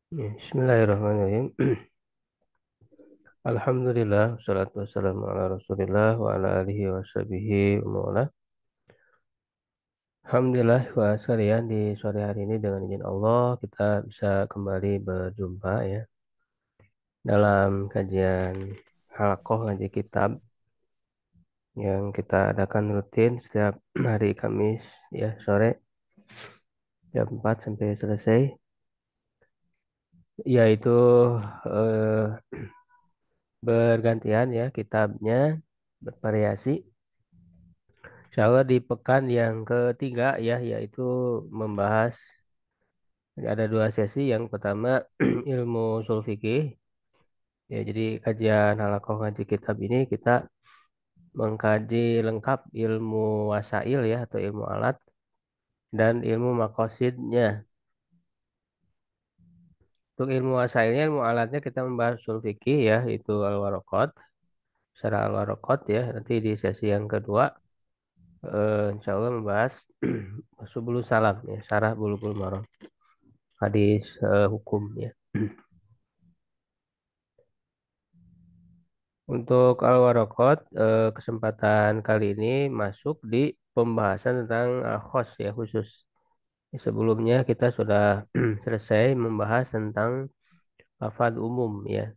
Ya, Bismillahirrahmanirrahim. Alhamdulillah, wassalatu wassalamu ala Rasulillah wa ala alihi wa sahbihi wa mawala. Alhamdulillah wa sekalian di sore hari ini dengan izin Allah kita bisa kembali berjumpa ya dalam kajian halaqah ngaji kitab yang kita adakan rutin setiap hari Kamis ya sore jam 4 sampai selesai, yaitu eh, bergantian ya kitabnya bervariasi. Insya Allah di pekan yang ketiga ya, yaitu membahas ada dua sesi. Yang pertama ilmu ushul fikih. Ya, jadi kajian halaqah ngaji kitab ini kita mengkaji lengkap ilmu wasail ya atau ilmu alat dan ilmu makosidnya. Untuk ilmu wasailnya, ilmu alatnya kita membahas ushul fikih ya, itu al-waraqat, secara al-waraqat ya. Nanti di sesi yang kedua insya Allah membahas subulus salam ya, syarah Bulughul Maram, hadis hukum ya. Untuk al-waraqat, kesempatan kali ini masuk di pembahasan tentang khos ya, khusus. Sebelumnya kita sudah selesai membahas tentang lafaz umum ya.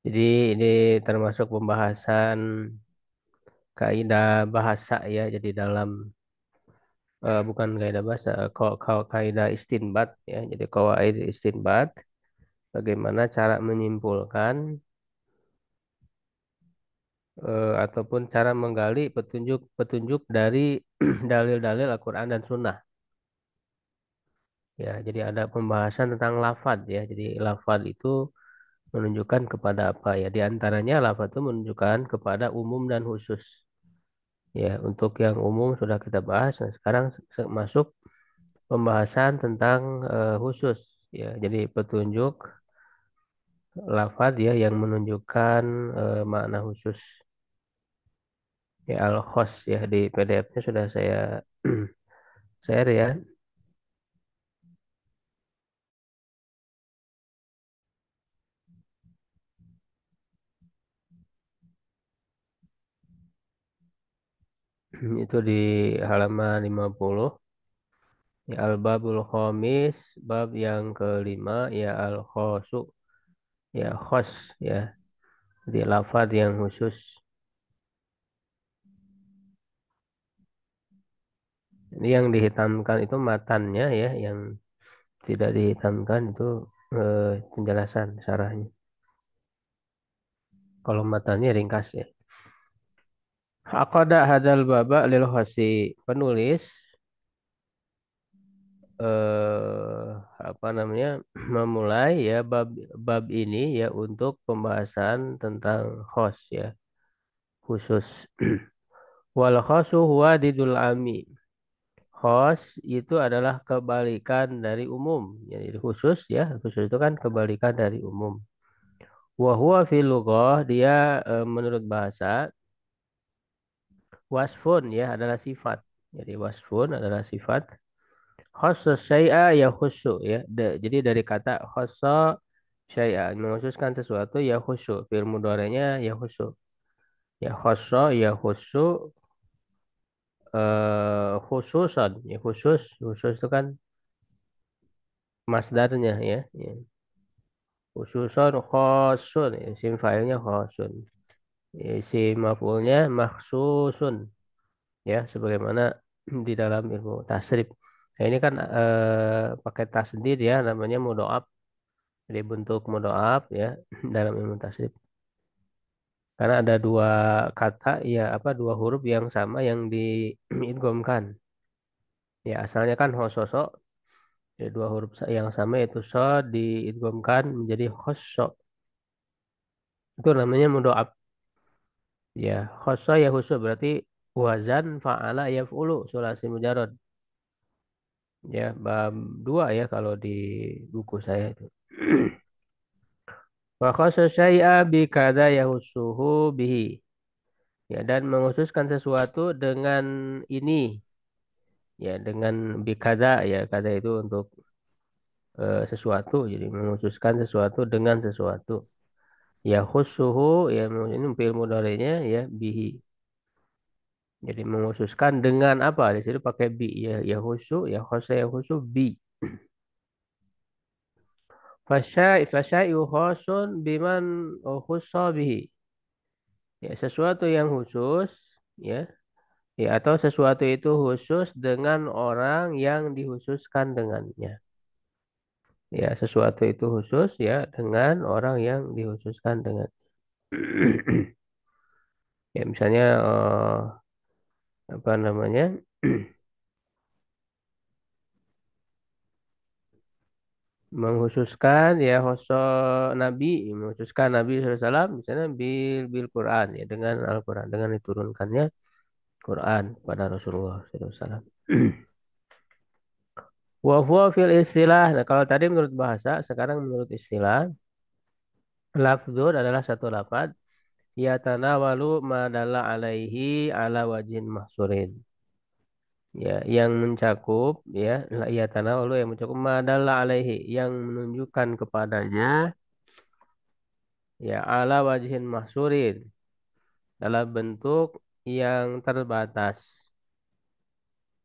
Jadi ini termasuk pembahasan kaidah bahasa ya. Jadi dalam bukan kaidah bahasa, kaidah istinbat ya. Jadi qawaid istinbat, bagaimana cara menyimpulkan ataupun cara menggali petunjuk-petunjuk dari dalil-dalil Al-Quran dan Sunnah. Ya, jadi ada pembahasan tentang lafad ya. Jadi lafad itu menunjukkan kepada apa ya? Di antaranya lafad itu menunjukkan kepada umum dan khusus. Ya, untuk yang umum sudah kita bahas. Nah, sekarang masuk pembahasan tentang khusus. Ya, jadi petunjuk lafad ya yang menunjukkan makna khusus. Ya, al-khos ya, di PDF-nya sudah saya share ya. Itu di halaman 50 ya, al-babul khamis, bab yang kelima ya, al-khosu ya, khos ya, di lafaz yang khusus. Ini yang dihitamkan itu matannya ya, yang tidak dihitamkan itu penjelasan syarahnya. Kalau matannya ringkas ya. Aqada hadal baba lil khosi, penulis eh apa namanya memulai ya bab bab ini ya untuk pembahasan tentang khos ya, khusus. Wal khosu huwa didul ami. Khos itu adalah kebalikan dari umum. Jadi khusus ya, khusus itu kan kebalikan dari umum. Wa huwa fil lughah, dia menurut bahasa wasfun ya adalah sifat. Jadi wasfun adalah sifat. Khosus syai'a ya khusu ya. Jadi dari kata khoso syai'a mengkhususkan sesuatu ya khusu. Fi'il mudhari'nya ya khusu. Ya khoso ya khusu, khususan ya, khusus itu kan masdarnya ya, ya. Khususon khosun ya, isim fa'ilnya khosun, isim maf'ulnya makhsusun ya, sebagaimana di dalam ilmu tasrif. Nah, ini kan pakai tasdid ya, namanya mudhoaf. Jadi bentuk mudhoaf ya dalam ilmu tasrif, karena ada dua kata ya, apa, dua huruf yang sama yang diidghamkan. Ya asalnya kan hososo. Ya, dua huruf yang sama yaitu so diidghamkan menjadi khosso. Itu namanya mudhoaf. Ya, khosso ya khusus berarti wazan fa'ala yaf'ulu sulasi mujarad. Ya, bab 2 ya kalau di buku saya itu. Wa khosso syai'a bi kada yahussuhu bihi. Ya, dan mengkhususkan sesuatu dengan ini. ya dengan bikada ya kada itu untuk sesuatu jadi menghususkan sesuatu dengan sesuatu ya khusuhu ya ini fi'il mudhari'nya ya bihi jadi menghususkan dengan apa di situ pakai bi ya khusu ya khosa ya khusu bi fasyai'u khasun biman khussa bihi ya sesuatu yang khusus ya ya atau sesuatu itu khusus dengan orang yang dikhususkan dengannya ya sesuatu itu khusus ya dengan orang yang dikhususkan dengan ya misalnya apa namanya menghususkan ya Nabi menghususkan Nabi SAW misalnya bil Quran ya dengan Al-Quran dengan diturunkannya Quran pada Rasulullah SAW. Wa huwa fil istilah. Nah, kalau tadi menurut bahasa, sekarang menurut istilah, lafzun adalah satu lafaz yatanawalu ma dalla alaihi ala wajhin mahsurin. Ya, yang mencakup ya yatanawalu yang mencakup ma dalla alaihi yang menunjukkan kepadanya ya ala wajhin mahsurin dalam bentuk yang terbatas.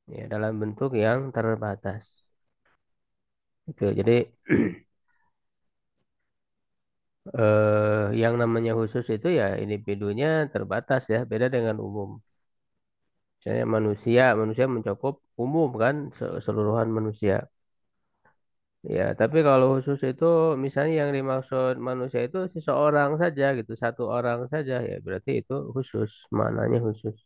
Ya, dalam bentuk yang terbatas. Itu. Jadi yang namanya khusus itu ya individunya terbatas ya, beda dengan umum. Misalnya manusia mencakup umum kan, keseluruhan manusia. Ya, tapi kalau khusus itu misalnya yang dimaksud manusia itu seseorang saja gitu, satu orang saja ya berarti itu khusus, maknanya khusus.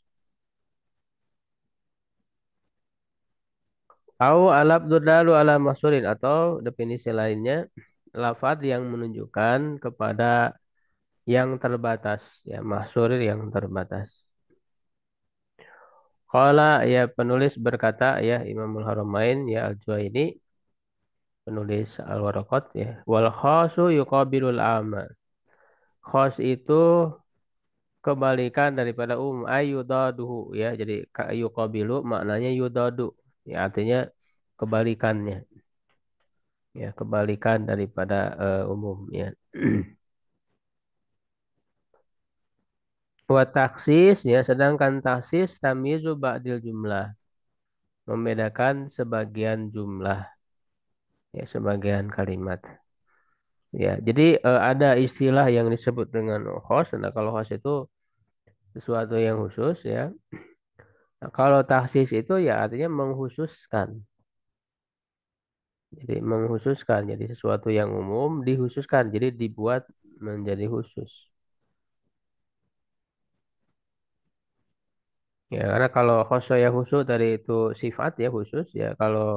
Au alab dalu ala mahsurin atau definisi lainnya lafaz yang menunjukkan kepada yang terbatas ya mahsur yang terbatas. Qala ya penulis berkata ya Imamul Haramain ya Al-Juwaini penulis Al-Waraqat ya wal khasu yuqabilul amma. Khas itu kebalikan daripada ayudaduhu ya. Jadi yuqabilu maknanya yudadu. Ya artinya kebalikannya. Ya kebalikan daripada umum ya. Wa taksis ya sedangkan taksis tamyizu ba'dil jumlah membedakan sebagian jumlah ya sebagian kalimat. Ya, jadi ada istilah yang disebut dengan khos. Nah, kalau khos itu sesuatu yang khusus ya. Nah, kalau taksis itu ya artinya menghususkan. Jadi menghususkan. Jadi sesuatu yang umum dikhususkan. Jadi dibuat menjadi khusus. Ya, karena kalau khoso ya khusus dari itu sifat ya khusus ya. Kalau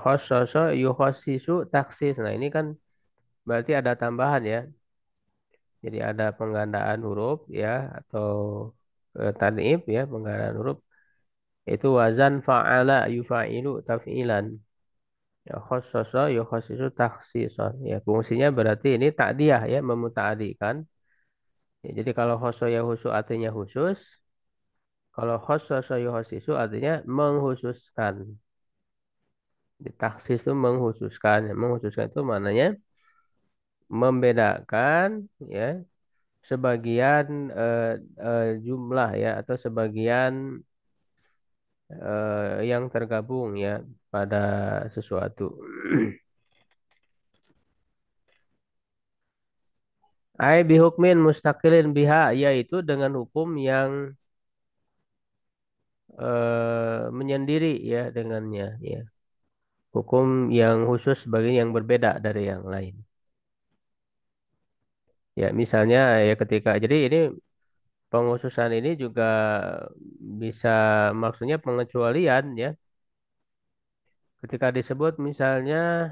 khososo yukhosisu taksis. Nah, ini kan berarti ada tambahan ya. Jadi ada penggandaan huruf ya atau tanib ya penggandaan huruf itu wazan fa'ala yufa'ilu taf'ilan ya khososo yukhosisu taksison ya fungsinya berarti ini takdiah ya memuta'adikan ya, jadi kalau khoso ya khusus artinya khusus kalau khososo yukhosisu artinya menghususkan di taksis itu menghususkan ya. Menghususkan itu maknanya membedakan ya sebagian jumlah ya atau sebagian yang tergabung ya pada sesuatu. Ai bihukmin mustaqilin biha yaitu dengan hukum yang menyendiri ya dengannya ya. Hukum yang khusus bagi yang berbeda dari yang lain. Ya misalnya ya ketika jadi ini penghususan ini juga bisa maksudnya pengecualian ya. Ketika disebut misalnya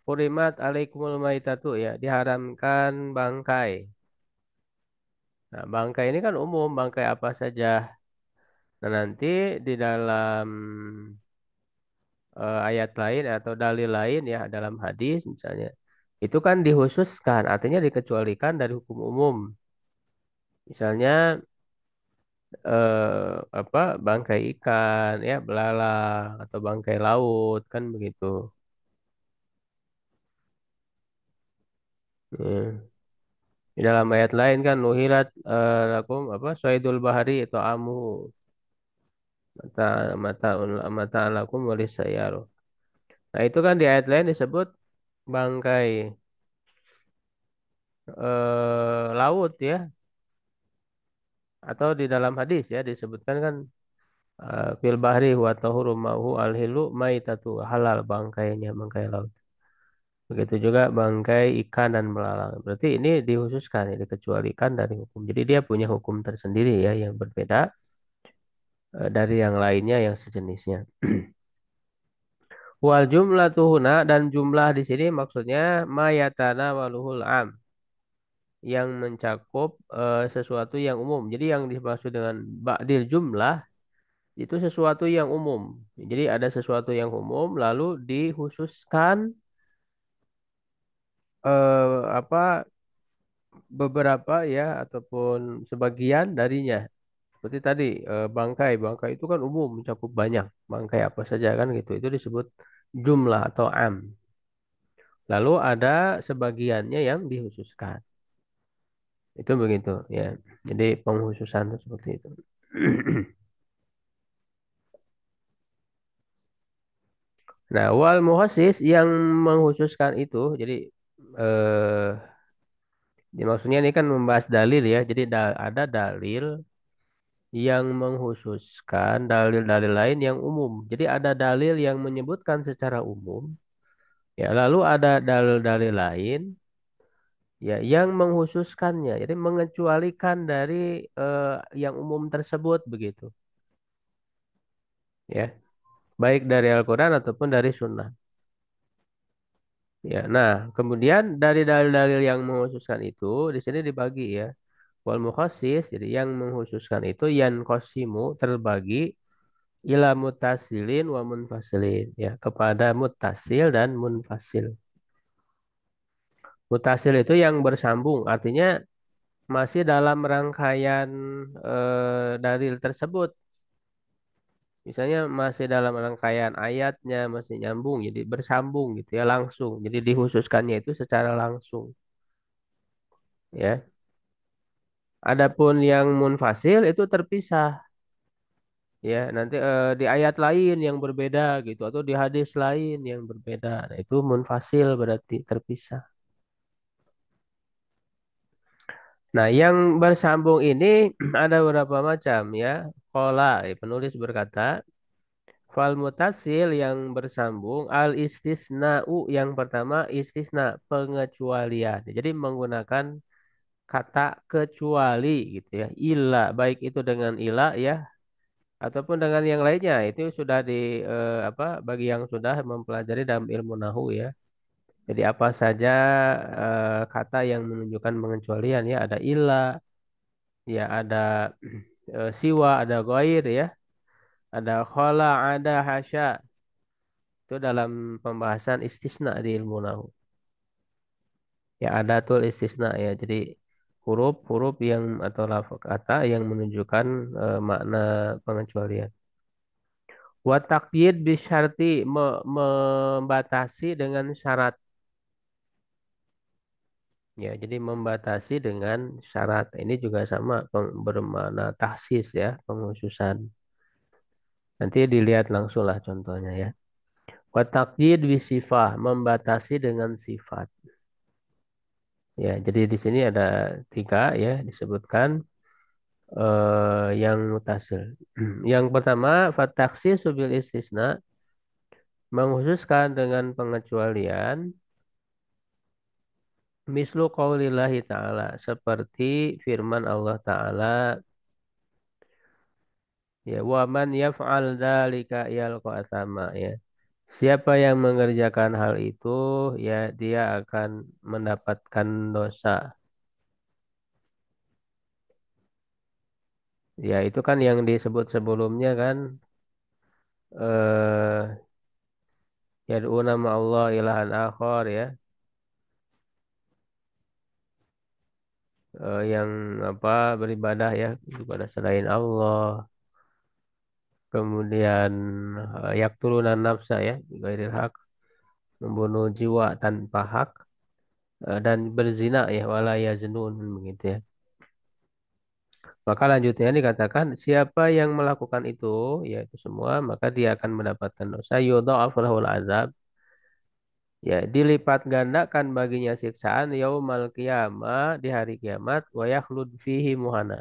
Hurimat alaikumul maitatu ya, diharamkan bangkai. Nah, bangkai ini kan umum, bangkai apa saja. Nah, nanti di dalam ayat lain atau dalil lain ya, dalam hadis misalnya, itu kan dikhususkan, artinya dikecualikan dari hukum umum. Misalnya apa bangkai ikan ya, belalang atau bangkai laut kan begitu. Ya. Di dalam ayat lain kan nuhilat lakum apa Suaidul Bahari itu amu mata mata mata lakum walis sayar. Nah itu kan di ayat lain disebut bangkai laut ya, atau di dalam hadis ya disebutkan kan fil bahri wa tahuru ma'hu al hilu maitatu halal bangkainya bangkai laut. Begitu juga bangkai ikan dan belalang. Berarti ini dikhususkan, ya, dikecualikan dari hukum. Jadi dia punya hukum tersendiri ya yang berbeda dari yang lainnya yang sejenisnya. Wal jumlah tuhuna dan jumlah di sini maksudnya mayatana waluhul am yang mencakup sesuatu yang umum. Jadi yang dimaksud dengan ba'dil jumlah itu sesuatu yang umum. Jadi ada sesuatu yang umum lalu dikhususkan apa beberapa ya ataupun sebagian darinya. Seperti tadi bangkai, bangkai itu kan umum mencakup banyak bangkai apa saja kan gitu. Itu disebut jumlah atau am. Lalu ada sebagiannya yang dikhususkan. Itu begitu ya. Jadi penghususan itu seperti itu. Nah, wal muhassis yang menghususkan itu, jadi eh maksudnya ini kan membahas dalil ya. Jadi ada dalil yang menghususkan dalil-dalil lain yang umum. Jadi ada dalil yang menyebutkan secara umum, ya. Lalu ada dalil-dalil lain ya yang menghususkannya. Jadi mengecualikan dari yang umum tersebut begitu, ya. Baik dari Al-Quran ataupun dari Sunnah. Ya, nah kemudian dari dalil-dalil yang menghususkan itu di sini dibagi ya. Wal mukhassis, jadi yang menghususkan itu yan kosimu terbagi ila mutasilin wa munfasilin ya kepada mutasil dan munfasil. Mutasil itu yang bersambung, artinya masih dalam rangkaian dalil tersebut. Misalnya masih dalam rangkaian ayatnya masih nyambung, jadi bersambung gitu ya langsung. Jadi dikhususkannya itu secara langsung, ya. Adapun yang munfasil itu terpisah, ya. Nanti di ayat lain yang berbeda gitu atau di hadis lain yang berbeda. Nah, itu munfasil berarti terpisah. Nah, yang bersambung ini ada beberapa macam ya. Qala, penulis berkata, fal mutasil yang bersambung, al istisna'u yang pertama istisna pengecualian. Jadi menggunakan kata kecuali gitu ya. Ila baik itu dengan ila ya ataupun dengan yang lainnya. Itu sudah di apa bagi yang sudah mempelajari dalam ilmu nahu ya. Jadi apa saja kata yang menunjukkan pengecualian ya ada ila, ya ada siwa, ada ghair ya, ada khala, ada hasya. Itu dalam pembahasan istisna di ilmu nahu. Ya ada tul istisna ya. Jadi huruf-huruf yang atau lafaz kata yang menunjukkan makna pengecualian. Wa taqyid bisyarti membatasi dengan syarat. Ya, jadi membatasi dengan syarat. Ini juga sama bermakna taksis ya, penghususan. Nanti dilihat langsung lah contohnya ya. Wa taqyid bisifah, membatasi dengan sifat. Ya, jadi di sini ada tiga ya disebutkan yang mutasil. Yang pertama, fataksi subil istisna, menghususkan dengan pengecualian. Mislu qaulillahi ta'ala, seperti firman Allah Ta'ala, ya, wa man yaf'al dzalika yalqa asama, ya. Siapa yang mengerjakan hal itu, ya dia akan mendapatkan dosa. Ya, itu kan yang disebut sebelumnya kan, eh yad'una ma'allah ilahan akhar ya. yang apa beribadah ya kepada selain Allah, kemudian yaktulunan nafsa ya bighairil hak, membunuh jiwa tanpa hak, dan berzina ya wala yaznun begitu ya. Maka lanjutnya dikatakan siapa yang melakukan itu yaitu semua maka dia akan mendapatkan dosa yudha'af lahul azab, ya dilipat gandakan baginya siksaan yaumal qiyamah di hari kiamat wa yakhlud fihi muhana.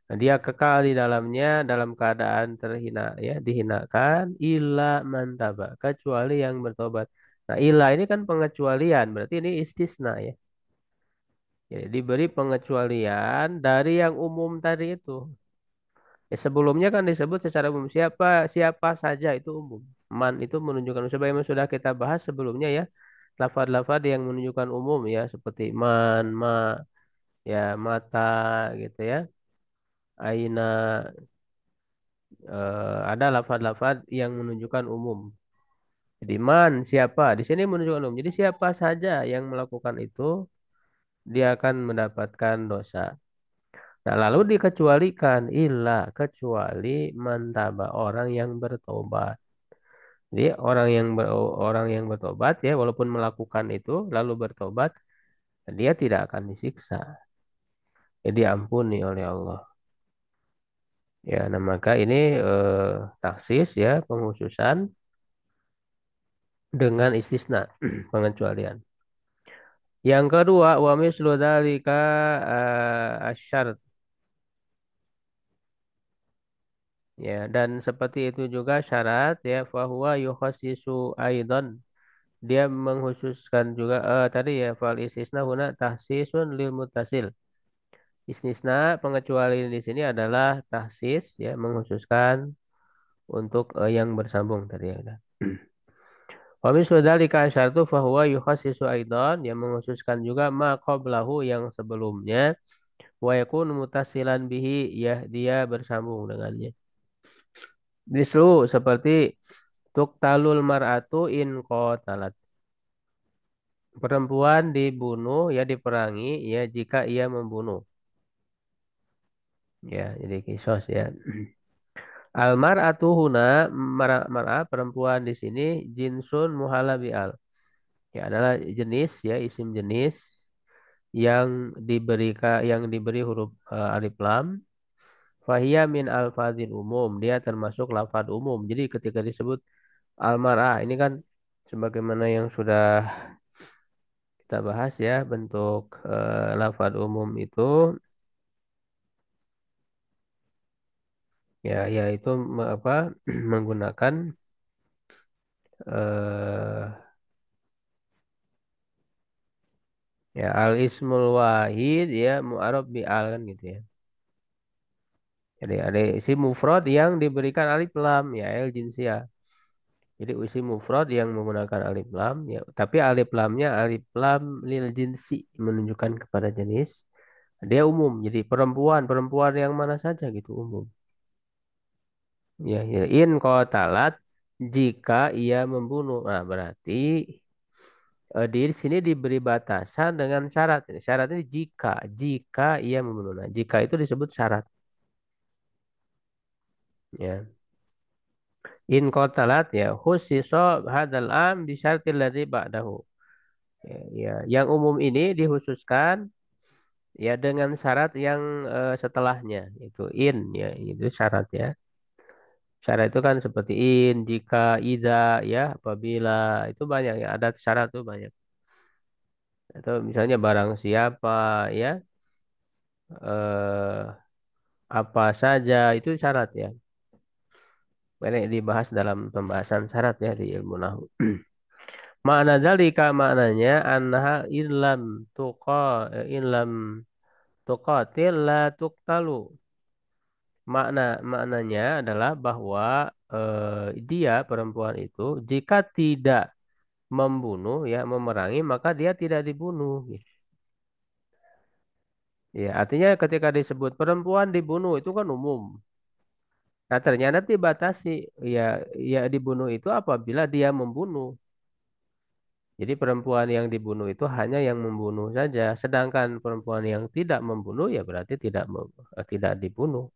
Nah, dia kekal di dalamnya dalam keadaan terhina ya dihinakan illa mantaba kecuali yang bertobat. Nah, illa ini kan pengecualian berarti ini istisna ya. Ya, diberi pengecualian dari yang umum tadi itu. Ya, sebelumnya kan disebut secara umum siapa siapa saja itu umum. Man itu menunjukkan sebagaimana sudah kita bahas sebelumnya ya. Lafaz-lafaz yang menunjukkan umum ya seperti man, ma, ya mata gitu ya. Aina ada lafaz-lafaz yang menunjukkan umum. Jadi man siapa di sini menunjukkan umum. Jadi siapa saja yang melakukan itu dia akan mendapatkan dosa. Nah, lalu dikecualikan ilah kecuali mantaba orang yang bertobat. Jadi orang yang bertobat ya walaupun melakukan itu lalu bertobat dia tidak akan disiksa. Jadi ampuni oleh Allah. Ya, nah maka ini taksis ya penghususan dengan istisna pengecualian. Yang kedua wa mislu dzalika asyarat ya dan seperti itu juga syarat ya fahuwa yukhassisu aidan dia mengkhususkan juga tadi ya fal istisna huna tahsisun lil muttasil. Istisna pengecualian di sini adalah tahsis ya mengkhususkan untuk yang bersambung tadi ya udah. Wa mislu dzalika asyartu fahuwa yukhassisu aidan yang mengkhususkan juga ma qablahu yang sebelumnya wa yakun mutasilan bihi ya dia bersambung dengannya. Mislu seperti tuktalul mar'atu in qatalat. Perempuan dibunuh ya diperangi ya jika ia membunuh. Ya, jadi kisos ya. Al mar'atu huna mar'a perempuan di sini jinsun muhala bi'al. Ya adalah jenis ya isim jenis yang diberi huruf alif lam. Fahiyya min alfadzil umum. Dia termasuk lafadz umum. Jadi ketika disebut al mar'ah ini kan sebagaimana yang sudah kita bahas ya bentuk lafadz umum itu ya yaitu menggunakan eh, ya al ismul wahid ya mu'arab bi al kan gitu ya. Jadi ada isim mufrad yang diberikan alif lam ya al jinsiyah. Jadi isim mufrad yang menggunakan alif lam ya tapi alif lamnya alif lam lil jinsi menunjukkan kepada jenis. Dia umum. Jadi perempuan yang mana saja gitu umum. Ya, ya in qatalat jika ia membunuh. Nah, berarti di sini diberi batasan dengan syarat. Syaratnya jika ia membunuh. Nah, jika itu disebut syarat. Ya. In qatalat ya khusiso hadal am bisyartil ladzi ba'dahu. Ya, ya. Yang umum ini dikhususkan ya dengan syarat yang setelahnya itu in ya itu syarat ya. Syarat itu kan seperti in, jika, ida ya, apabila itu banyak ya ada syarat tuh banyak. Atau misalnya barang siapa ya eh, apa saja itu syarat ya. Banyak dibahas dalam pembahasan syarat ya di ilmu nahwu. Makna dalika maknanya annaha illam tuqatil la tuqtalu. Maknanya adalah bahwa dia perempuan itu jika tidak membunuh ya memerangi maka dia tidak dibunuh. Ya, artinya ketika disebut perempuan dibunuh itu kan umum. Nah, ternyata dibatasi ya ya dibunuh itu apabila dia membunuh. Jadi perempuan yang dibunuh itu hanya yang membunuh saja, sedangkan perempuan yang tidak membunuh ya berarti tidak dibunuh.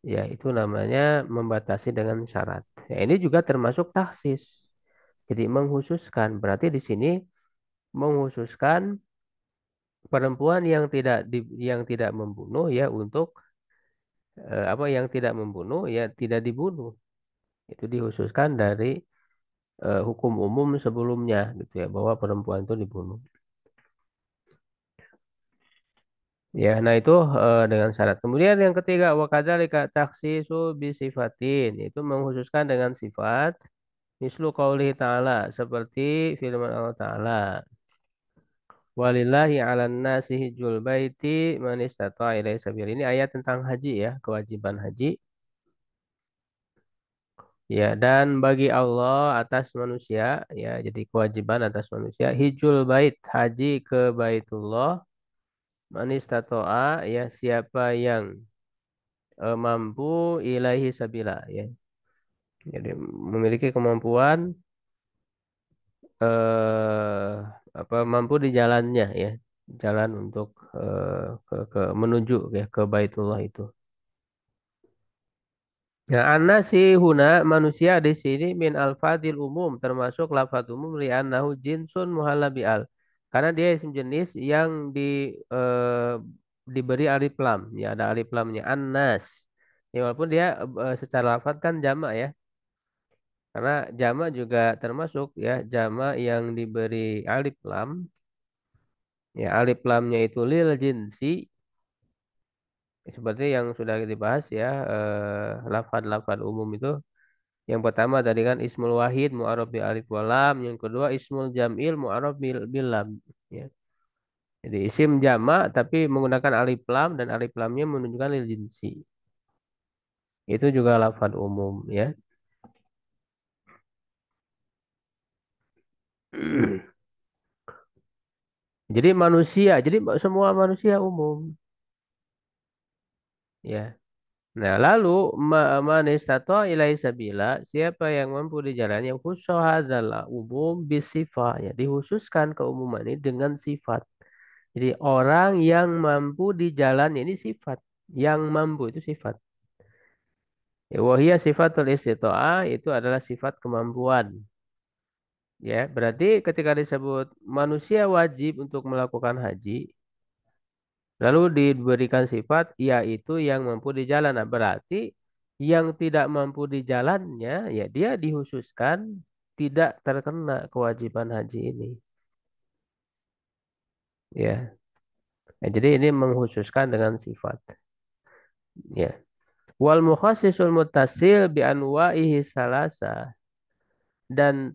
Ya, itu namanya membatasi dengan syarat. Ya, ini juga termasuk taksis. Jadi menghususkan, berarti di sini menghususkan perempuan yang tidak membunuh ya untuk apa yang tidak membunuh ya tidak dibunuh. Itu dikhususkan dari hukum umum sebelumnya gitu ya bahwa perempuan itu dibunuh. Ya, nah itu dengan syarat. Kemudian yang ketiga wakadzalika takhsisu bisifatin itu mengkhususkan dengan sifat mislu qauli ta'ala seperti firman Allah Ta'ala walillahi 'alan nasi hijjul baiti man istata'a ilaihi sabil. Ini ayat tentang haji ya, kewajiban haji. Ya, dan bagi Allah atas manusia ya, jadi kewajiban atas manusia hijjul bait, haji ke Baitullah man istata'a ya siapa yang mampu ilaihi sabila ya. Jadi memiliki kemampuan eh apa mampu di jalannya ya, jalan untuk menuju ya ke Baitullah itu. Nah, anasi huna manusia di sini min alfadil umum termasuk lafadz umum li annahu jinsun muhalla bi al. Karena dia isim jenis yang eh, diberi alif lam, ya ada alif lamnya annas. Ya walaupun dia secara lafadz kan jamak ya. Karena jamak juga termasuk ya jamak yang diberi alif lam. Ya alif lamnya itu lil jinsi seperti yang sudah dibahas ya lafad-lafad umum itu. Yang pertama tadi kan ismul wahid mu'arab bil alif wa lam, yang kedua ismul jamil mu'arab bil lam ya. Jadi isim jamak tapi menggunakan alif lam dan alif lamnya menunjukkan lil jinsi. Itu juga lafad umum ya. Jadi manusia, jadi semua manusia umum ya. Nah, lalu man istata ilai sabila, siapa yang mampu di jalan yang khusus adalah umum bisifat ya, dikhususkan keumuman ini dengan sifat. Jadi orang yang mampu di jalan ini sifat, yang mampu itu sifat. Ya, wahia sifatul istita'ah itu adalah sifat kemampuan. Ya, berarti ketika disebut manusia wajib untuk melakukan haji, lalu diberikan sifat yaitu yang mampu di jalan. Nah, berarti yang tidak mampu di jalannya ya dia dikhususkan tidak terkena kewajiban haji ini. Ya. Ya, jadi ini mengkhususkan dengan sifat. Ya. Wal mukhassisul muttasil bi anwa'ihi salasa dan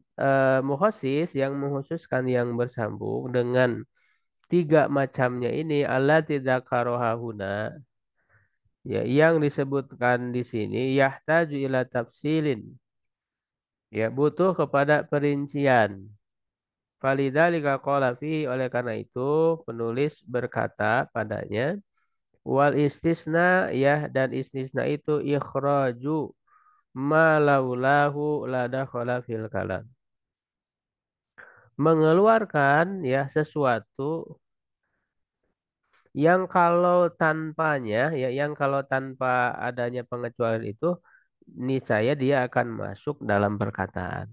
mukhassis yang mengkhususkan yang bersambung dengan tiga macamnya ini allati dzakaraha huna ya yang disebutkan di sini yahtaju ila tafsilin ya butuh kepada perincian. Falidzalika qala fihi oleh karena itu penulis berkata padanya wal istisna ya dan istisna itu ikhraju ma laulahu la dakhala fil kalam. Mengeluarkan ya sesuatu yang kalau tanpanya ya yang kalau tanpa adanya pengecualian itu niscaya dia akan masuk dalam perkataan.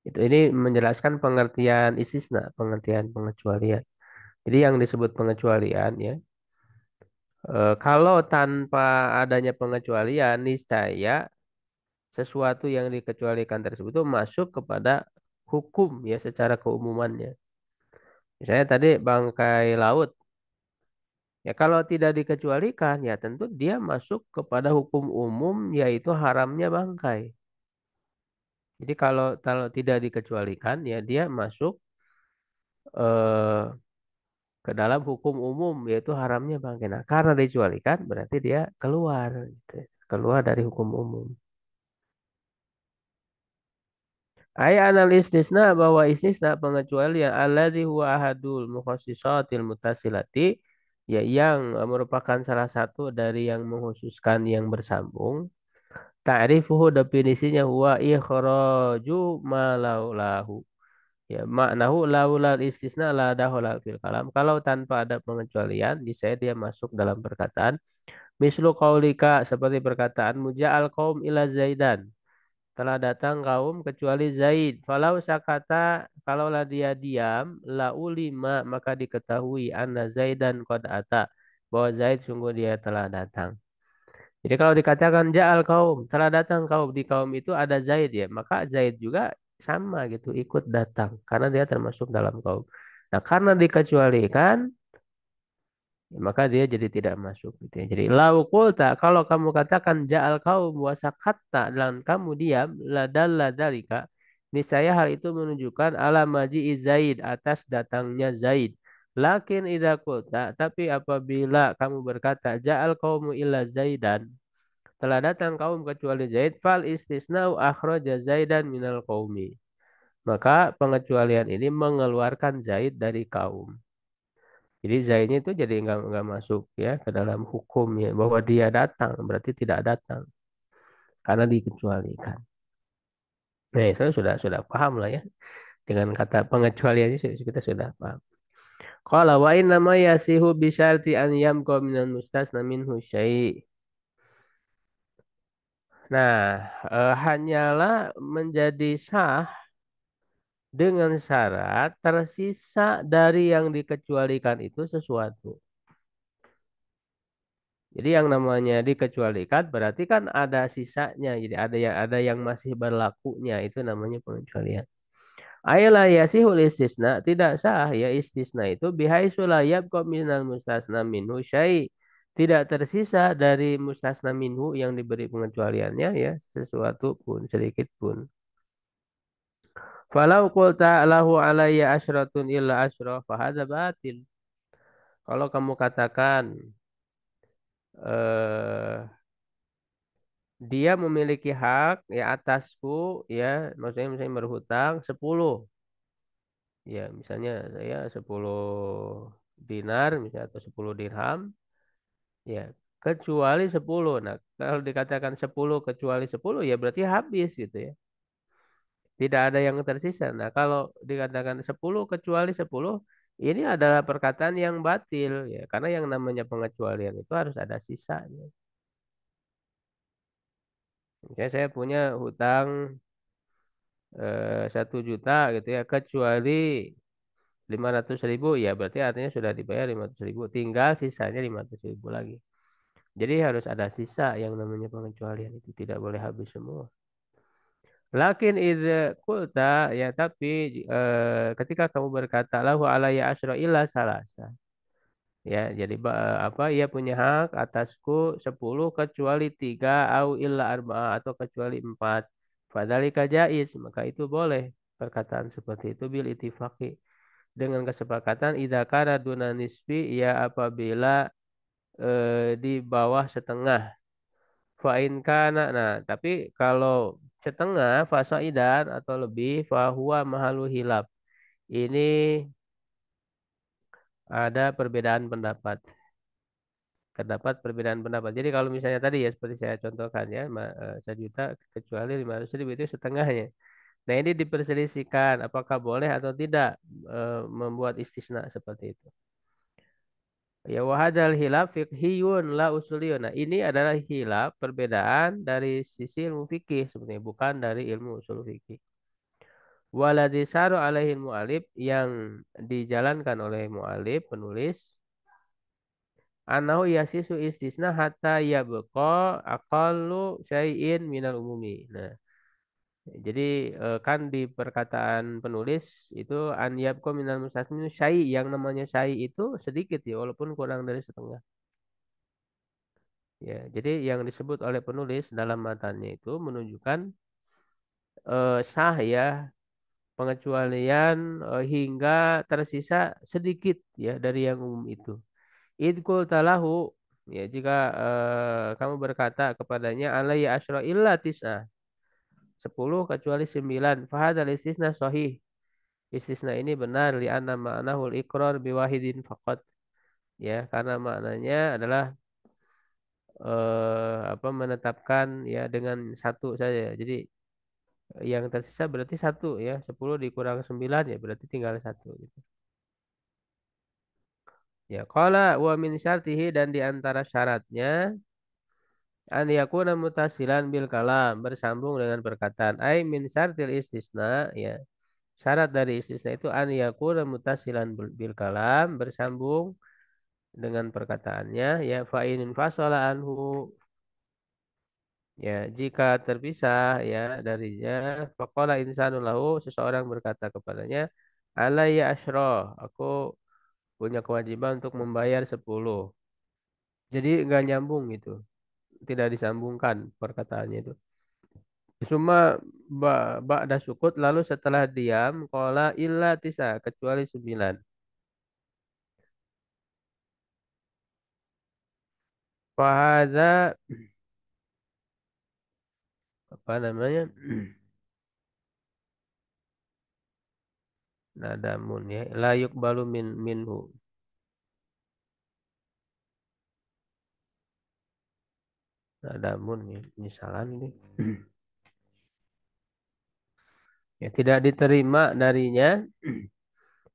Itu ini menjelaskan pengertian istisna, pengertian pengecualian. Jadi yang disebut pengecualian ya, kalau tanpa adanya pengecualian, niscaya sesuatu yang dikecualikan tersebut itu masuk kepada hukum ya secara keumumannya. Misalnya tadi bangkai laut, ya kalau tidak dikecualikan ya tentu dia masuk kepada hukum umum yaitu haramnya bangkai. Jadi kalau tidak dikecualikan ya dia masuk eh, ke dalam hukum umum yaitu haramnya bangkai. Nah, karena dicualikan berarti dia keluar gitu ya. Keluar dari hukum umum. Ay anal istisna bahwa istisna pengecualian alladzi huwa ahadul mukhassisatil mutasilati ya yang merupakan salah satu dari yang menghususkan yang bersambung Ta'rifuhu definisinya huwa ikhraju ma laulahu. Ya, maknahu laulal istisna la dahola fil kalam. Kalau tanpa ada pengecualian, niscaya dia masuk dalam perkataan. Mislu qaulika seperti perkataanmu ja'al qaum ila zaidan. Telah datang kaum kecuali Zaid. Falau sakata, kalaulah dia diam, la ulima maka diketahui anna Zaidan qad ata. Bahwa Zaid sungguh dia telah datang. Jadi kalau dikatakan ja'al kaum, telah datang kaum, di kaum itu ada Zaid ya, maka Zaid juga sama gitu ikut datang karena dia termasuk dalam kaum. Nah, karena dikecualikan, ya, maka dia jadi tidak masuk gitu ya. Jadi lau qulta, kalau kamu katakan ja'al kaum wa sakatta dan kamu diam, la dalla dzalika, niscaya hal itu menunjukkan ala maji'i Zaid atas datangnya Zaid. Lakin idza qulta, tapi apabila kamu berkata ja'al qaumu illa Zaidan, telah datang kaum kecuali Zaid, fal istisna'u akhraja Zaidan minal qaumi. Maka pengecualian ini mengeluarkan Zaid dari kaum. Jadi Zaidnya itu jadi nggak masuk ya ke dalam hukumnya bahwa dia datang berarti tidak datang karena dikecualikan. Nah, saya sudah paham lah ya dengan kata pengecualian ini kita sudah paham. Qala wa inna ma yasihu bi syarti an yamqa minal mustasna minhu syai'. Nah, hanyalah menjadi sah dengan syarat tersisa dari yang dikecualikan itu sesuatu. Jadi yang namanya dikecualikan berarti kan ada sisanya. Jadi ada yang masih berlakunya itu namanya pengecualian. Ayolah ya sihul istisna tidak sah ya istisna itu bihaitsu la yabqa minal mustasna minhu syai'. Tidak tersisa dari mustasna minhu yang diberi pengecualiannya ya sesuatu pun sedikit pun. Falau qulta lahu alayya asyratun illa asyra fahadza batil. Kalau kamu katakan eh dia memiliki hak ya atasku ya misalnya berhutang 10 ya misalnya saya 10 dinar misalnya atau 10 dirham ya kecuali 10. Nah, kalau dikatakan 10 kecuali 10 ya berarti habis gitu ya. Tidak ada yang tersisa. Nah, kalau dikatakan 10 kecuali 10 ini adalah perkataan yang batil ya karena yang namanya pengecualian itu harus ada sisanya. Misalnya saya punya hutang 1 juta gitu ya kecuali 500.000 ya berarti artinya sudah dibayar 500.000 tinggal sisanya 500.000 lagi. Jadi harus ada sisa yang namanya pengecualian itu tidak boleh habis semua. Lakin idza qulta ya tapi ketika kamu berkata lahu alayya asyra illa salasa. Ya, jadi apa ia punya hak atasku 10 kecuali 3 au illa arba'ah atau kecuali 4. Fadzalika jaiz, maka itu boleh. Perkataan seperti itu bil ittifaqi dengan kesepakatan idza kana duna nisbi ya apabila di bawah setengah. Fa in kana nah, tapi kalau setengah fasaidan atau lebih fahuwa mahalu hilaf. Ini ada perbedaan pendapat. Terdapat perbedaan pendapat. Jadi kalau misalnya tadi ya seperti saya contohkan ya 1 juta kecuali 500.000 itu setengahnya. Nah ini diperselisihkan apakah boleh atau tidak membuat istisna seperti itu. Ya wahadal hilaf fiqhiyun la usuliyun. Nah ini adalah hilaf perbedaan dari sisi ilmu fikih sebenarnya bukan dari ilmu usul fikih. Waladisaru alaihi mu'alif yang dijalankan oleh mu'alif penulis anahu yasisu istisna hatta yabqa aqallu syai'in minal umumi. Nah, jadi kan di perkataan penulis itu an yabqa minal mustasmin syai' yang namanya syai' itu sedikit ya walaupun kurang dari setengah. Ya, jadi yang disebut oleh penulis dalam matanya itu menunjukkan sah ya pengecualian hingga tersisa sedikit ya dari yang umum itu. Idkul talahu ya jika kamu berkata kepadanya alayya asyra illa tis'ah 10 kecuali 9 fahadzal istisna sahih. Istisna ini benar li anna ma'nahul iqrar biwahidin faqat ya karena maknanya adalah apa menetapkan ya dengan satu saja. Jadi yang tersisa berarti satu ya. 10 dikurang 9 ya berarti tinggal satu gitu. Ya, qala wa min syartihi dan di antara syaratnya an yakuna mutasilan bil kalam bersambung dengan perkataan. Ai min syartil istisna ya. Syarat dari istisna itu an yakuna mutasilan bil kalam bersambung dengan perkataannya ya fa in fasala anhu ya jika terpisah ya darinya faqala insanu lahu seseorang berkata kepadanya alayya asyra aku punya kewajiban untuk membayar 10. Jadi nggak nyambung gitu, tidak disambungkan perkataannya itu. Summa ba'da sukut lalu setelah diam qala illa tisa kecuali 9. Fahadza apa namanya? Nadamun ya layuk balu minhu. Nadamun ya misalan ini. Ya tidak diterima darinya.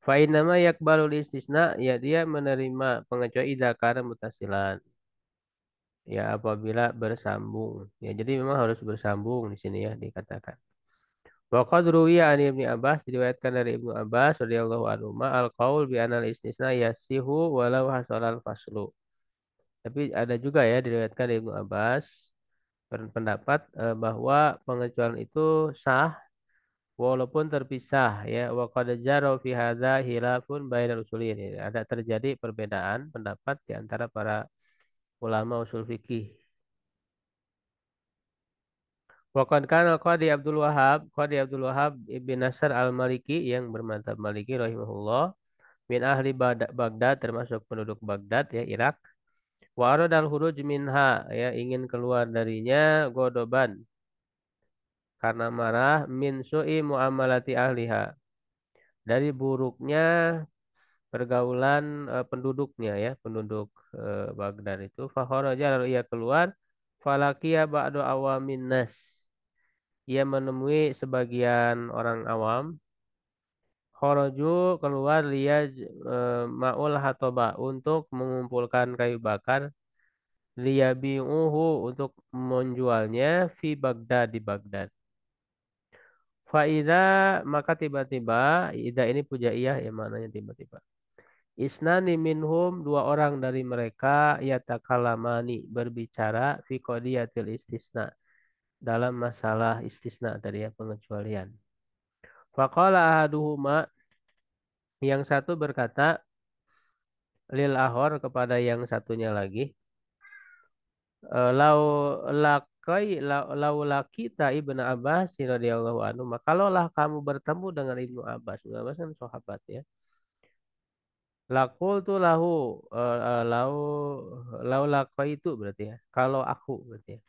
Fa nama yakbalul istisna ya dia menerima pengecualian idza kana mutasilan. Ya apabila bersambung. Ya jadi memang harus bersambung di sini ya dikatakan. Wa qad ruwiya an Ibnu Abbas diriwayatkan dari Ibnu Abbas radhiyallahu anhu ma al qaul bi anal istisna yasihu walau hasalal faslu. Tapi ada juga ya diriwayatkan dari Ibnu Abbas berpendapat bahwa pengecualian itu sah walaupun terpisah ya wa qad jara fi hadza hilafun bainal usulin. Ya, ada terjadi perbedaan pendapat di antara para ulama usul fikih. Waqad kana Qadi Abdul Wahhab Ibn Nasr Al-Maliki yang bermadzhab Maliki rahimahullah min ahli Baghdad termasuk penduduk Baghdad ya Irak. Wa aradal huruj minha ya ingin keluar darinya godoban karena marah min su'i muamalati ahliha dari buruknya pergaulan penduduknya ya penduduk Baghdad itu fakharaja lalu ia keluar falakiya ba'du awamin nas ia menemui sebagian orang awam kharaju keluar ma'ul hatoba untuk mengumpulkan kayu bakar liyabi'uhu untuk menjualnya fi Baghdad di Baghdad. Faida maka tiba-tiba ida ini pujaiyah ya maknanya tiba-tiba. Isnani minhum dua orang dari mereka yatakalamani berbicara fi qadiyatil istisna dalam masalah istisna tadi ya pengecualian. Faqala ahaduhuma yang satu berkata lil ahor kepada yang satunya lagi lau lau lakita Ibnu Abbas radhiyallahu anhu maka kalaulah kamu bertemu dengan Ibnu Abbas kan sahabat ya lakul tuh lahu lau lau itu berarti ya kalau aku berarti ya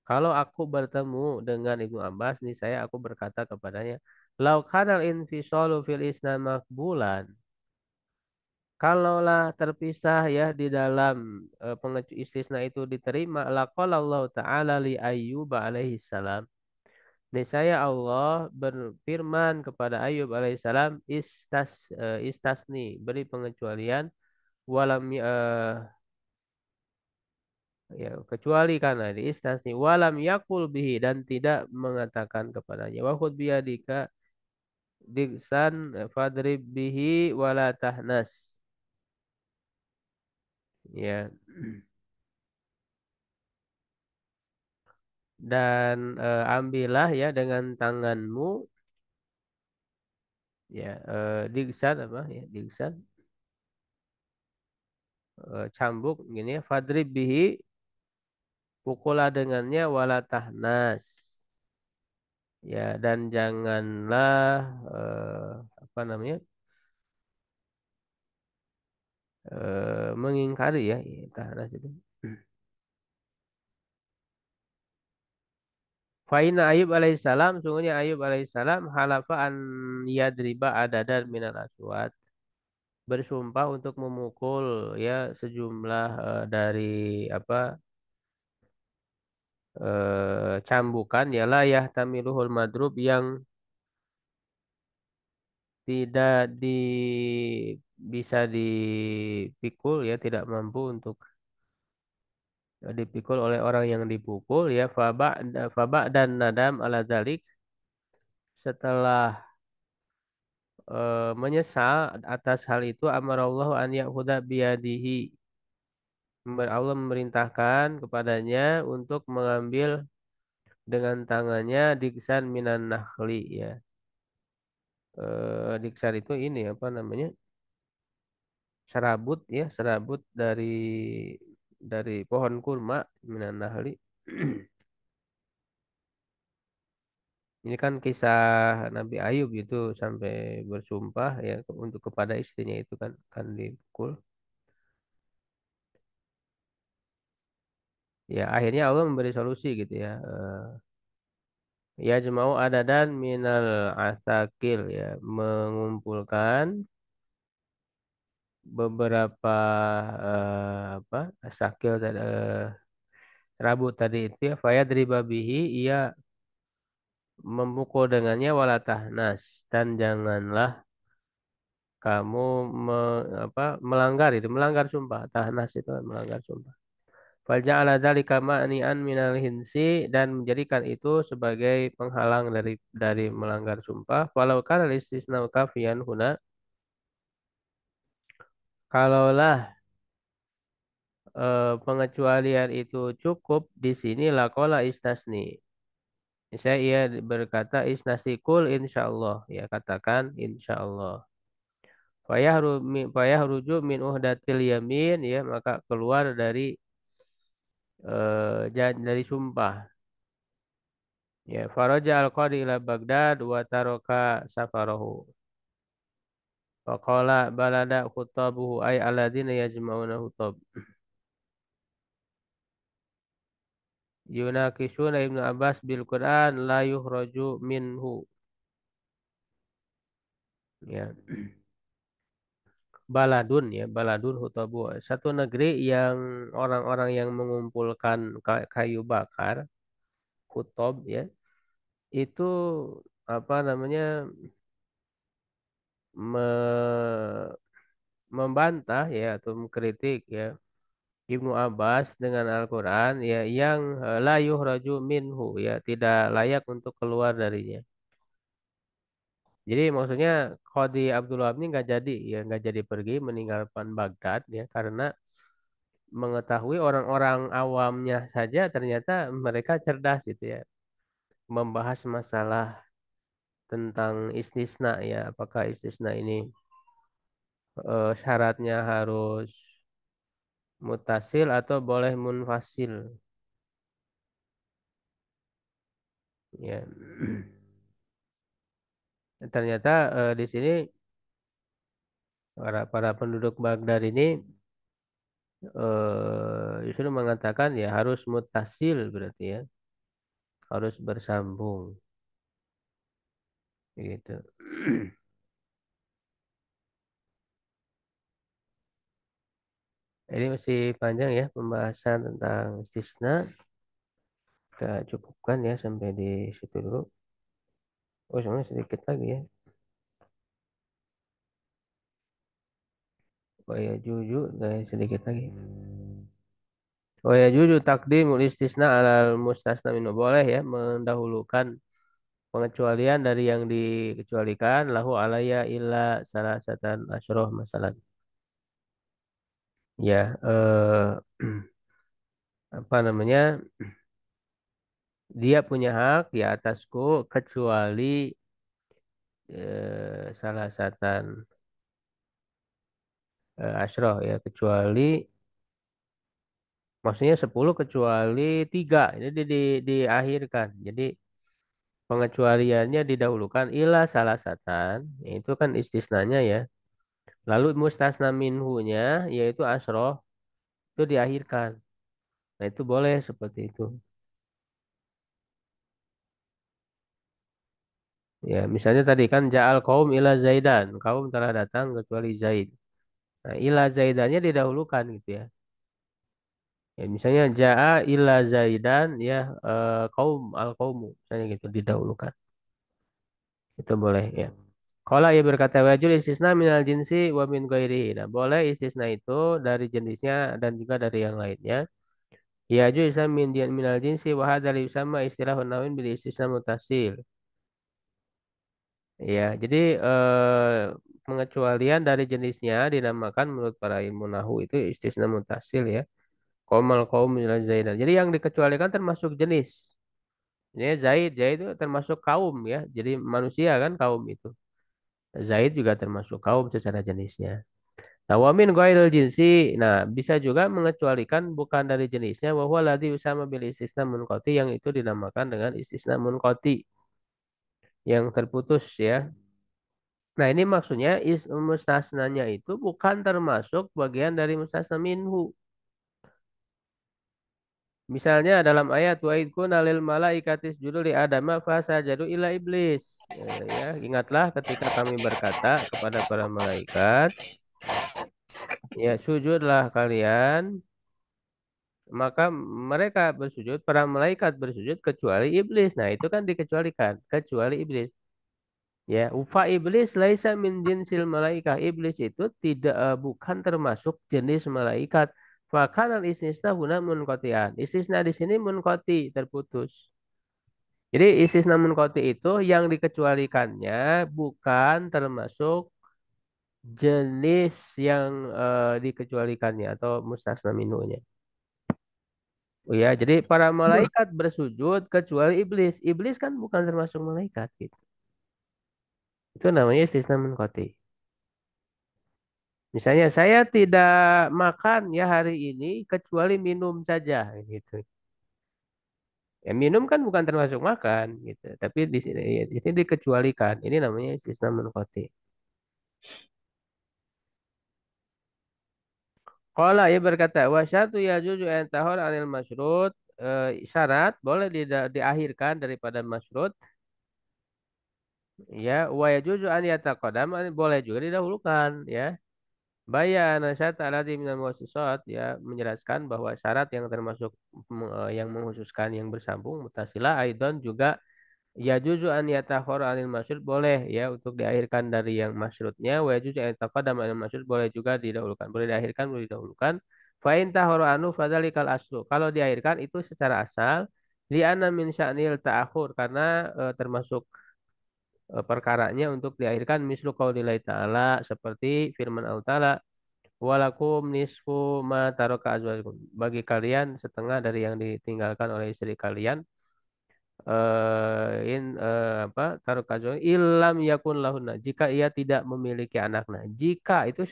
kalau aku bertemu dengan Ibnu Abbas nih saya aku berkata kepadanya lau kanal infisalu fil islam makbulan kalaulah terpisah ya di dalam istisna itu diterima laqalallahu ta'ala li Ayyub alaihi salam. Niscaya Allah berfirman kepada Ayub alaihissalam istasni beri pengecualian walam ya kecuali karena di istasni walam yakul bihi dan tidak mengatakan kepadanya wa khudh biyadika diksan fadrib bihi wala tahnas ya dan ambillah ya dengan tanganmu ya diksan apa ya diksan cambuk gini ya fadrib bihi pukullah dengannya wala tahnas ya dan janganlah apa namanya mengingkari ya, ya tahnas itu. Faina Ayub alaihissalam sungguhnya Ayub alaihissalam halafa an yadriba adadan minal aswad bersumpah untuk memukul ya sejumlah dari apa cambukan ialah ya tamiluhul madrub yang tidak bisa dipikul ya tidak mampu untuk dipikul oleh orang yang dipukul ya faba dan nadam ala zalik setelah menyesal atas hal itu amarallahu an ya'khudha biyadihi. Allah memerintahkan kepadanya untuk mengambil dengan tangannya diksan minan nakhli ya. Diksan itu ini apa namanya? Serabut ya, serabut dari pohon kurma minan nahli. Ini kan kisah Nabi Ayub itu sampai bersumpah ya untuk kepada istrinya itu kan dipukul. Ya akhirnya Allah memberi solusi gitu ya. Ya jemau adadan minal asakil ya mengumpulkan beberapa apa asakil rambut tadi itu ya fayadribabihi ia memukul dengannya walatahnas dan janganlah kamu melanggar itu melanggar sumpah tahnas itu melanggar sumpah faja'ala dzalika ma'ni'an minal hinsi dan menjadikan itu sebagai penghalang dari melanggar sumpah walau kana istisna kafian huna kalaulah pengecualian itu cukup di sini lakola istasni. Saya ia berkata isnasikul insyaallah ya katakan insyaallah. Fayahruju min uhdatil yamin ya maka keluar dari sumpah. Ya faraja al-qadi ila Baghdad wa taraka safarahu. Faqala balada khutabuhu ay alladzina yajma'una hutab. Yunakishuna Ibnu Abbas bil Quran la yuhraju minhu. Ya. Baladun ya, baladun hutabu. Satu negeri yang orang-orang yang mengumpulkan kayu bakar, hutob ya, itu apa namanya me- membantah ya atau mengkritik ya Ibnu Abbas dengan Al-Quran ya yang la yuhraju minhu ya tidak layak untuk keluar darinya. Jadi maksudnya Qadi Abdul Wahab ini nggak jadi ya nggak jadi pergi meninggalkan Baghdad ya karena mengetahui orang-orang awamnya saja ternyata mereka cerdas gitu ya membahas masalah tentang istisna ya apakah istisna ini syaratnya harus mutasil atau boleh munfasil ya ternyata di sini para penduduk Baghdad ini justru mengatakan ya harus mutasil berarti ya harus bersambung gitu. Ini masih panjang ya pembahasan tentang istisna. Kita cukupkan ya sampai di situ dulu. Oh, sebenarnya sedikit lagi ya. Oh ya, jujur sedikit lagi. Oh ya, jujur takdimul istisna alal mustasna minhu boleh ya mendahulukan pengecualian dari yang dikecualikan lahu alaya illa salasatan asyroh masalah. Ya, apa namanya? Dia punya hak di atasku kecuali salah satu asyroh ya kecuali maksudnya 10 kecuali 3 ini diakhirkan jadi pengecualiannya didahulukan ilah salah satan itu kan istisnanya ya lalu mustasna minhunya yaitu asyroh itu diakhirkan nah itu boleh seperti itu ya misalnya tadi kan ja'al kaum ila zaidan kaum telah datang kecuali Zaid Nah, ila zaidannya didahulukan gitu ya. Ya, misalnya jaa ila zaidan ya, kaum al kaumu misalnya gitu didahulukan. Itu boleh ya. Kalau ia berkata wajul istisna minal jinsi wa min ghairihi. Nah, boleh istisna itu dari jenisnya dan juga dari yang lainnya. Ya ju istisna minal jinsi wa hadzal sama istilah nawin bil istisna mutasil. Ya, jadi pengecualian dari jenisnya dinamakan menurut para ilmu nahu itu istisna mutasil ya. Komal kaum minal zaidan. Jadi yang dikecualikan termasuk jenis. Ya, Zaid itu termasuk kaum ya. Jadi manusia kan kaum itu. Zaid juga termasuk kaum secara jenisnya. Nah, wamin ghairil jinsi. Nah, bisa juga mengecualikan bukan dari jenisnya bahwa ladzi usama bil istisna munqati yang itu dinamakan dengan istisna munqati yang terputus ya. Nah, ini maksudnya mustasnanya itu bukan termasuk bagian dari mustasna minhu. Misalnya dalam ayat wa idkun alil malaikatis judul li adama fasajadu ila iblis. Ya, ingatlah ketika kami berkata kepada para malaikat, ya sujudlah kalian, maka mereka bersujud, para malaikat bersujud kecuali iblis. Nah, itu kan dikecualikan, kecuali iblis. Ya, ufa iblis laisa min jinsil malaikah. Iblis itu tidak bukan termasuk jenis malaikat. Fakan al istisna huna munqati'an. Istisna di sini munqati, terputus. Jadi istisna munqati itu yang dikecualikannya bukan termasuk jenis yang dikecualikannya atau mustasna minhunya. Oh ya, jadi para malaikat bersujud kecuali iblis. Iblis kan bukan termasuk malaikat gitu. Itu namanya istisna munqati. Misalnya saya tidak makan ya hari ini kecuali minum saja gitu. Ya minum kan bukan termasuk makan gitu. Tapi di sini ya, di sini dikecualikan. Ini namanya istisna munqati. Qala ia berkata wa syatu yajuzu an tahur anil masyrut, syarat boleh diakhirkan daripada masyrut ya wa yajuzu an yataqaddam boleh juga didahulukan ya. Bayan syarat alati minal muwassisat ya menjelaskan bahwa syarat yang termasuk yang menghususkan yang bersambung mutasilah aidan juga ya juzu an yatakhor anil masyhur boleh ya untuk diakhirkan dari yang masyhurnya wa juzu an yataqaddam anil masyhur boleh juga didahulukan. Boleh diakhirkan, boleh didahulukan. Fa in tahara anu fadzalikal aslu. Kalau diakhirkan itu secara asal li anna min sya'nil ta'akhur karena termasuk perkaranya untuk diakhirkan mislu qaulillahi ta'ala seperti firman Allah Ta'ala walakum nisfu ma taraka azwajukum. Bagi kalian setengah dari yang ditinggalkan oleh istri kalian apa taruh kajong ilam yakun lahuna jika ia tidak memiliki anak. Nah jika itu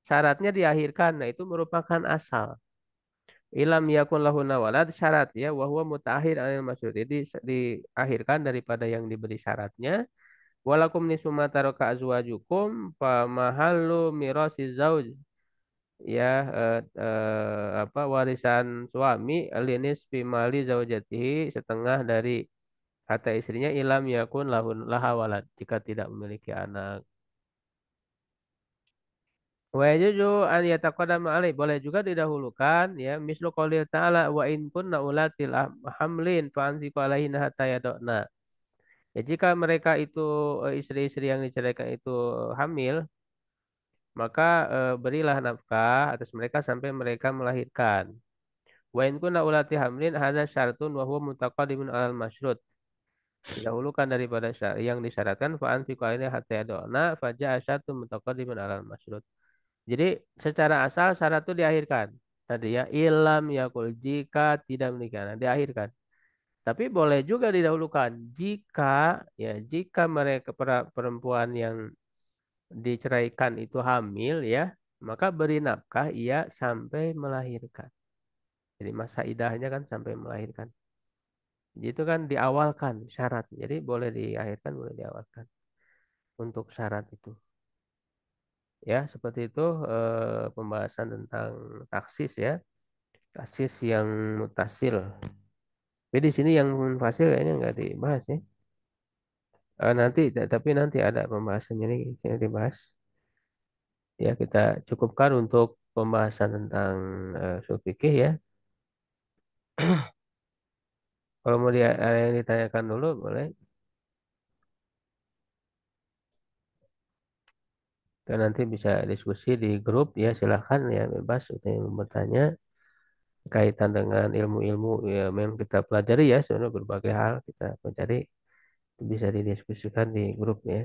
syaratnya diakhirkan, nah itu merupakan asal. Ilam yakun lahuna walad syarat ya wahwa mutakhir anil masyhur jadi diakhirkan daripada yang diberi syaratnya. Walakum nisfu ma taraka azwajukum fa mahallu mirasi zauj ya apa warisan suami alinis bimali zaujatihi setengah dari kata istrinya ilam yakun lahun laha walad jika tidak memiliki anak. Wa yajuzu an yataqaddama alaih boleh juga didahulukan ya mislu qoulil ta'ala wa in kunna ulatil hamlin fa anfiqu alaihinna hatta yadna. Ya jika mereka itu istri-istri yang diceraikan itu hamil maka berilah nafkah atas mereka sampai mereka melahirkan. Wa in kunna ulati hamlin hadza syaratun wa huwa mutaqaddimun alal masyrut. Didahulukan daripada yang disyaratkan fa anfiqu alaina hatta yad'na fa ja'a syartun mutaqaddimun alal masyrut. Jadi secara asal syarat itu diakhirkan. Tadi ya ilam yakul jika tidak menikah nah, diakhirkan. Tapi boleh juga didahulukan jika mereka perempuan yang diceraikan itu hamil ya maka beri nafkah ia sampai melahirkan. Jadi masa idahnya kan sampai melahirkan. Itu kan diawalkan syarat. Jadi boleh diakhirkan, boleh diawalkan untuk syarat itu. Ya, seperti itu pembahasan tentang taksis ya. Taksis yang mutasil. Tapi di sini yang munfasil kayaknya nggak dibahas ya. Nanti, tapi nanti ada pembahasannya ini yang dibahas. Ya, kita cukupkan untuk pembahasan tentang usul fikih ya. Kalau mau dia ada yang ditanyakan dulu boleh. Dan nanti bisa diskusi di grup ya, silahkan ya, bebas untuk yang mau bertanya kaitan dengan ilmu-ilmu ya memang kita pelajari ya, sebenarnya berbagai hal kita pelajari bisa didiskusikan di grup ya.